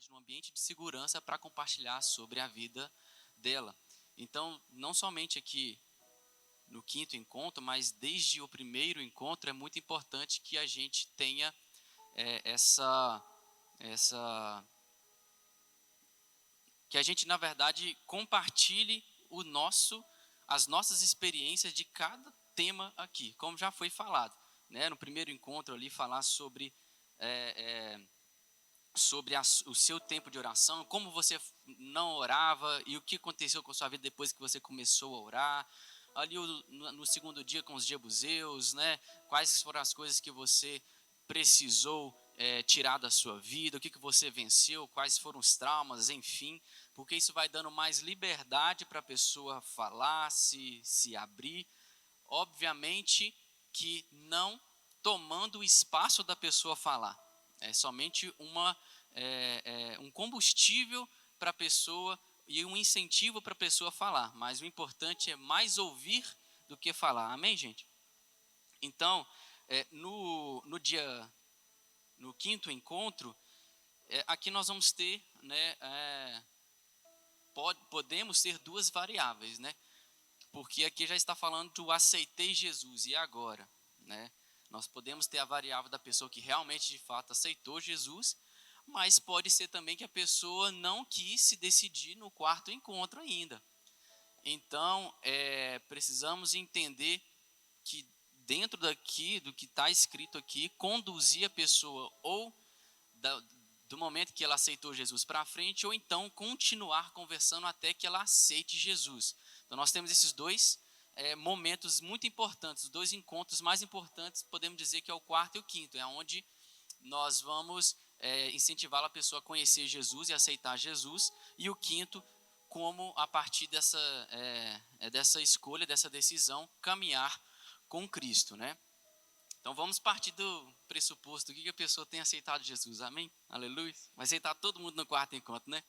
tranquilidade, num ambiente de segurança para compartilhar sobre a vida dela. Então, não somente aqui no quinto encontro, mas desde o primeiro encontro é muito importante que a gente tenha essa que a gente, na verdade, compartilhe as nossas experiências de cada tema aqui, como já foi falado, né? No primeiro encontro ali, falar sobre o seu tempo de oração, como você não orava e o que aconteceu com a sua vida depois que você começou a orar. Ali no segundo dia com os jebuseus, né? Quais foram as coisas que você precisou tirar da sua vida, o que você venceu, quais foram os traumas, enfim, porque isso vai dando mais liberdade para a pessoa falar, se abrir, obviamente que não tomando o espaço da pessoa falar, é somente um combustível para a pessoa e um incentivo para a pessoa falar, mas o importante é mais ouvir do que falar, amém, gente? Então, no quinto encontro, aqui nós vamos ter, né, podemos ter duas variáveis, né? Porque aqui já está falando do aceitei Jesus, e agora? Né? Nós podemos ter a variável da pessoa que realmente, de fato, aceitou Jesus, mas pode ser também que a pessoa não quis se decidir no quarto encontro ainda. Então, precisamos entender que dentro daqui, do que está escrito aqui, conduzir a pessoa ou do momento que ela aceitou Jesus para frente, ou então continuar conversando até que ela aceite Jesus. Então nós temos esses dois momentos muito importantes, os dois encontros mais importantes, podemos dizer que é o quarto e o quinto, é onde nós vamos incentivar a pessoa a conhecer Jesus e aceitar Jesus, e o quinto, como a partir dessa escolha, dessa decisão, caminhar com Cristo, né? Então vamos partir do pressuposto que a pessoa tem aceitado Jesus, amém? Aleluia. Vai aceitar todo mundo no quarto encontro, né?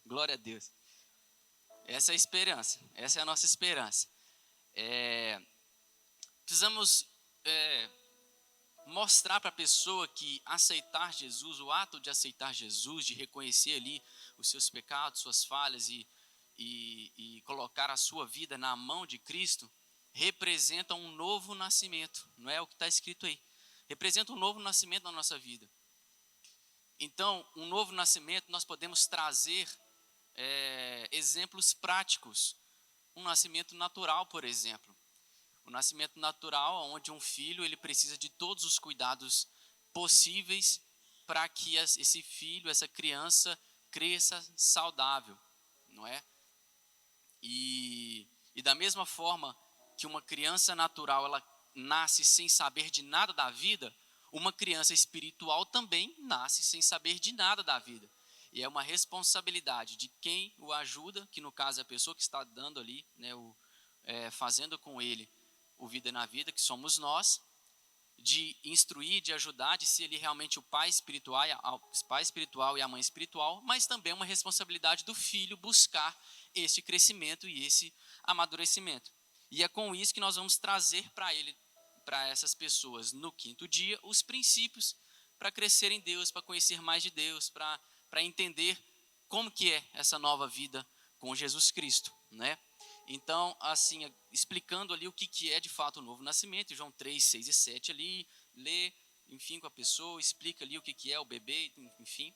Glória a Deus. Essa é a esperança, essa é a nossa esperança. Precisamos mostrar para a pessoa que aceitar Jesus, o ato de aceitar Jesus, de reconhecer ali os seus pecados, suas falhas e colocar a sua vida na mão de Cristo, representa um novo nascimento, não é o que está escrito aí. Representa um novo nascimento na nossa vida. Então, um novo nascimento nós podemos trazer exemplos práticos. Um nascimento natural, por exemplo. O nascimento natural, onde um filho ele precisa de todos os cuidados possíveis para que esse filho, essa criança, cresça saudável, não é? E da mesma forma que uma criança natural ela nasce sem saber de nada da vida, uma criança espiritual também nasce sem saber de nada da vida. E é uma responsabilidade de quem o ajuda, que no caso é a pessoa que está dando ali, né, fazendo com ele o Vida na Vida, que somos nós, de instruir, de ajudar, de ser ali realmente o pai espiritual e a mãe espiritual, mas também uma responsabilidade do filho buscar esse crescimento e esse amadurecimento. E é com isso que nós vamos trazer para essas pessoas, no quinto dia, os princípios para crescer em Deus, para conhecer mais de Deus, para entender como que é essa nova vida com Jesus Cristo, né? Então, assim, explicando ali o que é de fato o novo nascimento, João 3, 6 e 7 ali, lê, enfim, com a pessoa, explica ali o que é o bebê, enfim.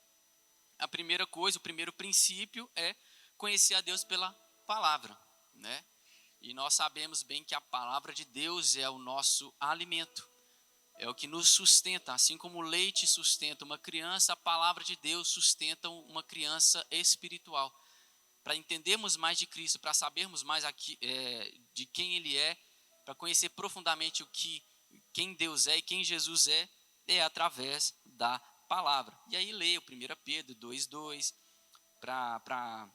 A primeira coisa, o primeiro princípio é conhecer a Deus pela palavra, né? E nós sabemos bem que a palavra de Deus é o nosso alimento, é o que nos sustenta, assim como o leite sustenta uma criança, a palavra de Deus sustenta uma criança espiritual. Para entendermos mais de Cristo, para sabermos mais de quem Ele é, para conhecer profundamente quem Deus é e quem Jesus é através da palavra. E aí leia o 1 Pedro 2,2 para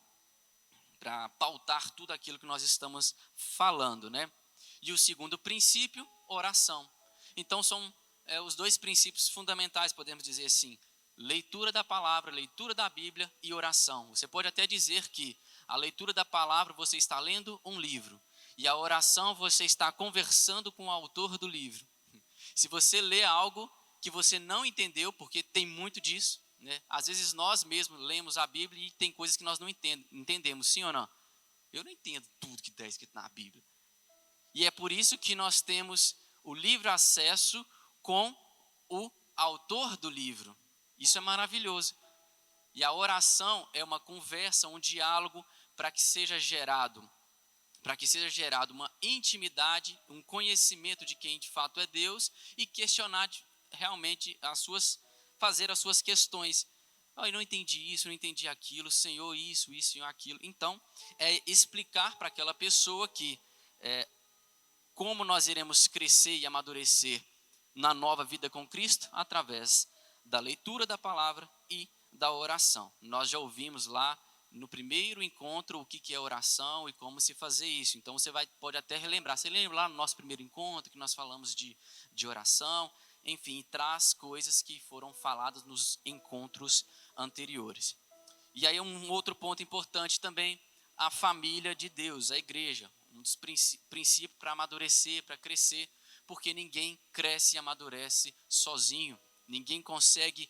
pautar tudo aquilo que nós estamos falando, né? E o segundo princípio, oração. Então são os dois princípios fundamentais, podemos dizer assim: leitura da palavra, leitura da Bíblia e oração. Você pode até dizer que a leitura da palavra você está lendo um livro e a oração você está conversando com o autor do livro. Se você lê algo que você não entendeu, porque tem muito disso, né? Às vezes nós mesmos lemos a Bíblia e tem coisas que nós não entendemos, sim ou não? Eu não entendo tudo que está escrito na Bíblia. E é por isso que nós temos o livre acesso com o autor do livro. Isso é maravilhoso. E a oração é uma conversa, um diálogo para que seja gerado uma intimidade, um conhecimento de quem de fato é Deus e questionar realmente fazer as suas questões. Eu não entendi isso, não entendi aquilo, Senhor, isso e aquilo. Então, é explicar para aquela pessoa que como nós iremos crescer e amadurecer na nova vida com Cristo através da leitura da palavra e da oração. Nós já ouvimos lá no primeiro encontro o que é oração e como se fazer isso. Então você pode até relembrar. Você lembra lá no nosso primeiro encontro que nós falamos de oração? Enfim, traz coisas que foram faladas nos encontros anteriores. E aí um outro ponto importante também, a família de Deus, a igreja. Um dos princípios para amadurecer, para crescer, porque ninguém cresce e amadurece sozinho. Ninguém consegue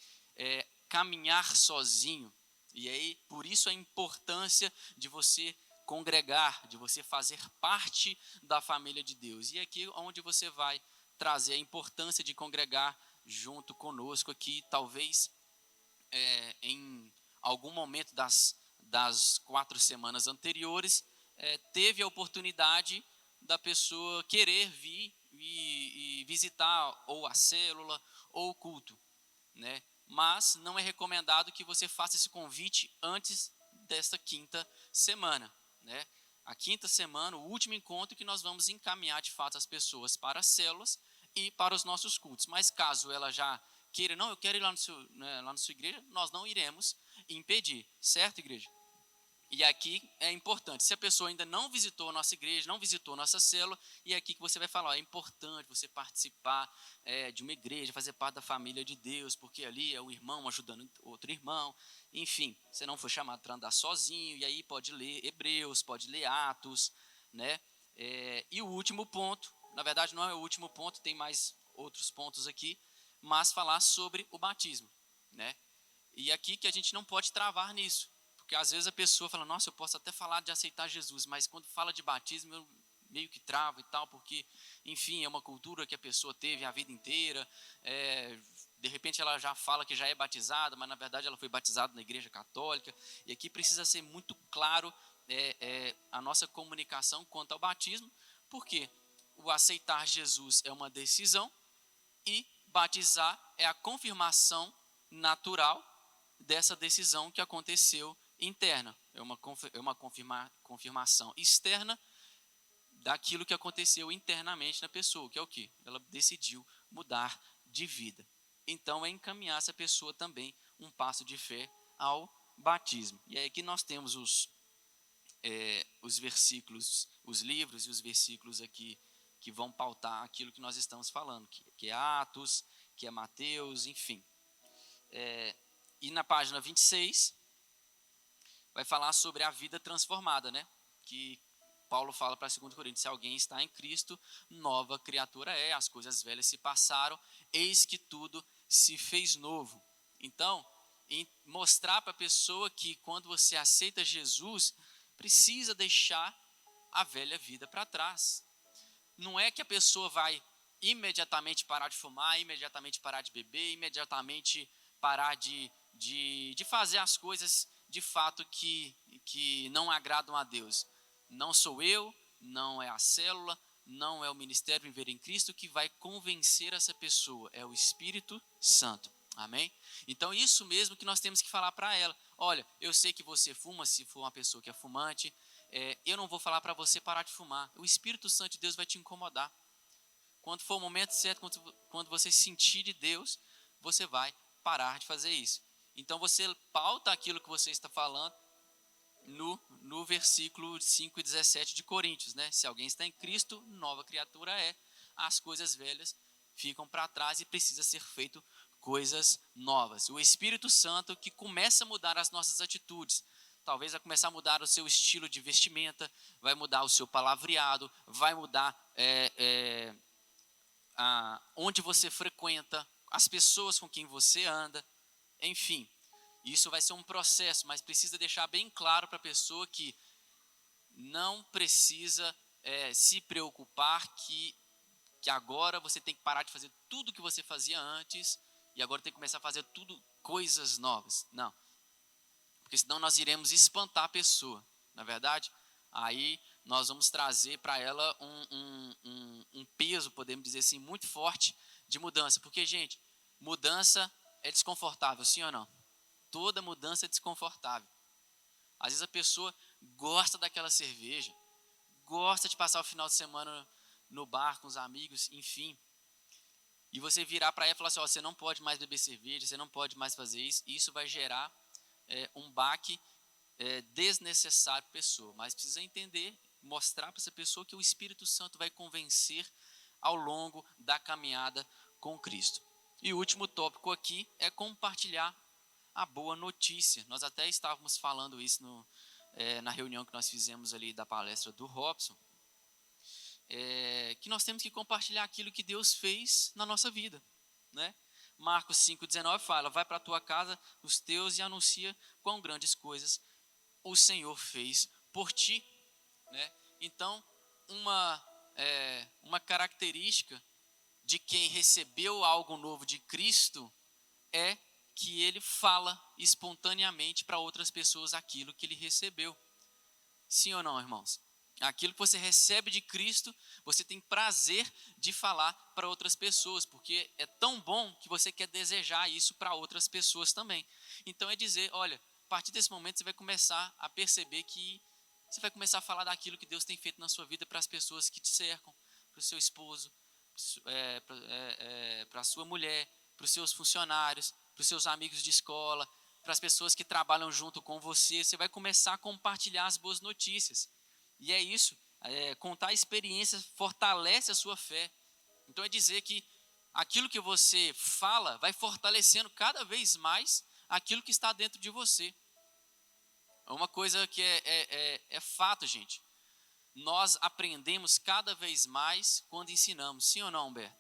caminhar sozinho. E aí, por isso a importância de você congregar, de você fazer parte da família de Deus. E aqui onde você vai trazer a importância de congregar junto conosco aqui, talvez em algum momento das 4 semanas anteriores, teve a oportunidade da pessoa querer vir e visitar ou a célula ou o culto, né? Mas não é recomendado que você faça esse convite antes desta 5ª semana, né? A 5ª semana, o último encontro que nós vamos encaminhar de fato as pessoas para as células e para os nossos cultos. Mas caso ela já queira, não, eu quero ir lá na sua igreja, nós não iremos impedir, certo, igreja? E aqui é importante, se a pessoa ainda não visitou a nossa igreja, não visitou a nossa célula, e é aqui que você vai falar, é importante você participar de uma igreja, fazer parte da família de Deus, porque ali é um irmão ajudando outro irmão, enfim, você não foi chamado para andar sozinho, e aí pode ler Hebreus, pode ler Atos, né? E o último ponto, na verdade não é o último ponto, tem mais outros pontos aqui, mas falar sobre o batismo, né? E aqui que a gente não pode travar nisso, porque às vezes a pessoa fala, nossa, eu posso até falar de aceitar Jesus, mas quando fala de batismo eu meio que travo e tal, porque, enfim, é uma cultura que a pessoa teve a vida inteira, de repente ela já fala que já é batizada, mas na verdade ela foi batizada na igreja católica, e aqui precisa ser muito claro a nossa comunicação quanto ao batismo, porque o aceitar Jesus é uma decisão e batizar é a confirmação natural dessa decisão que aconteceu interna. É uma confirmação externa daquilo que aconteceu internamente na pessoa, que é o quê? Ela decidiu mudar de vida. Então, é encaminhar essa pessoa também um passo de fé ao batismo. E aí que nós temos os versículos, os livros e os versículos aqui que vão pautar aquilo que nós estamos falando, que é Atos, que é Mateus, enfim. E na página 26, vai falar sobre a vida transformada, né? Que Paulo fala para 2 Coríntios, se alguém está em Cristo, nova criatura é, as coisas velhas se passaram, eis que tudo se fez novo. Então, mostrar para a pessoa que quando você aceita Jesus, precisa deixar a velha vida para trás. Não é que a pessoa vai imediatamente parar de fumar, imediatamente parar de beber, imediatamente parar de fazer as coisas de fato que não agradam a Deus. Não sou eu, não é a célula, não é o ministério Viver em Cristo que vai convencer essa pessoa, é o Espírito Santo. Amém? Então isso mesmo que nós temos que falar para ela. Olha, eu sei que você fuma, se for uma pessoa que é fumante, eu não vou falar para você parar de fumar. O Espírito Santo de Deus vai te incomodar. Quando for o momento certo, quando você sentir de Deus, você vai parar de fazer isso. Então você pauta aquilo que você está falando no versículo 5 e 17 de Coríntios, né? Se alguém está em Cristo, nova criatura é. As coisas velhas ficam para trás e precisa ser feito coisas novas. O Espírito Santo que começa a mudar as nossas atitudes. Talvez vai começar a mudar o seu estilo de vestimenta, vai mudar o seu palavreado, vai mudar onde você frequenta, as pessoas com quem você anda, enfim. Isso vai ser um processo, mas precisa deixar bem claro para a pessoa que não precisa se preocupar que agora você tem que parar de fazer tudo que você fazia antes e agora tem que começar a fazer tudo coisas novas. Não, porque senão nós iremos espantar a pessoa, na verdade. Aí nós vamos trazer para ela um peso, podemos dizer assim, muito forte de mudança. Porque, gente, mudança é desconfortável, sim ou não? Toda mudança é desconfortável. Às vezes a pessoa gosta daquela cerveja, gosta de passar o final de semana no bar com os amigos, enfim. E você virar para ela e falar assim, você não pode mais beber cerveja, você não pode mais fazer isso. E isso vai gerar um baque desnecessário para a pessoa. Mas precisa entender, mostrar para essa pessoa que o Espírito Santo vai convencer ao longo da caminhada com Cristo. E o último tópico aqui é compartilhar a boa notícia. Nós até estávamos falando isso na reunião que nós fizemos ali da palestra do Robson, que nós temos que compartilhar aquilo que Deus fez na nossa vida, né? Marcos 5,19 fala, vai para a tua casa, os teus, e anuncia quão grandes coisas o Senhor fez por ti, né? Então, uma característica de quem recebeu algo novo de Cristo é que ele fala espontaneamente para outras pessoas aquilo que ele recebeu. Sim ou não, irmãos? Aquilo que você recebe de Cristo, você tem prazer de falar para outras pessoas, porque é tão bom que você quer desejar isso para outras pessoas também. Então é dizer, olha, a partir desse momento você vai começar a perceber que você vai começar a falar daquilo que Deus tem feito na sua vida para as pessoas que te cercam, para o seu esposo, para a sua mulher, para os seus funcionários, para os seus amigos de escola, para as pessoas que trabalham junto com você. Você vai começar a compartilhar as boas notícias. E é isso, contar experiências fortalece a sua fé. Então é dizer que aquilo que você fala vai fortalecendo cada vez mais aquilo que está dentro de você. É uma coisa que é fato, gente. Nós aprendemos cada vez mais quando ensinamos, sim ou não, Humberto?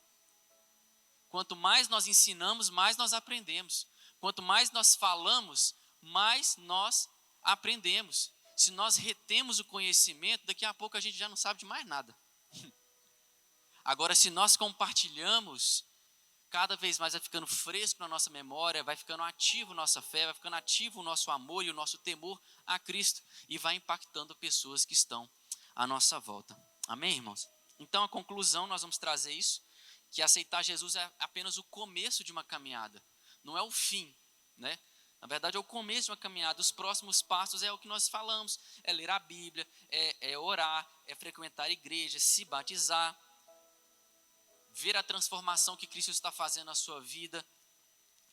Quanto mais nós ensinamos, mais nós aprendemos. Quanto mais nós falamos, mais nós aprendemos. Se nós retemos o conhecimento, daqui a pouco a gente já não sabe de mais nada. Agora, se nós compartilhamos, cada vez mais vai ficando fresco na nossa memória, vai ficando ativo nossa fé, vai ficando ativo o nosso amor e o nosso temor a Cristo e vai impactando pessoas que estão à nossa volta. Amém, irmãos? Então, a conclusão, nós vamos trazer isso, que aceitar Jesus é apenas o começo de uma caminhada, não é o fim, né? Na verdade, é o começo de uma caminhada. Os próximos passos é o que nós falamos, é ler a Bíblia, é orar, é frequentar a igreja, se batizar, ver a transformação que Cristo está fazendo na sua vida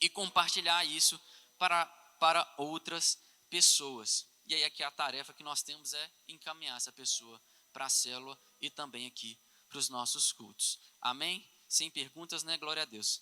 e compartilhar isso para outras pessoas. E aí aqui a tarefa que nós temos é encaminhar essa pessoa para a célula e também aqui para os nossos cultos. Amém? Sem perguntas, né? Glória a Deus.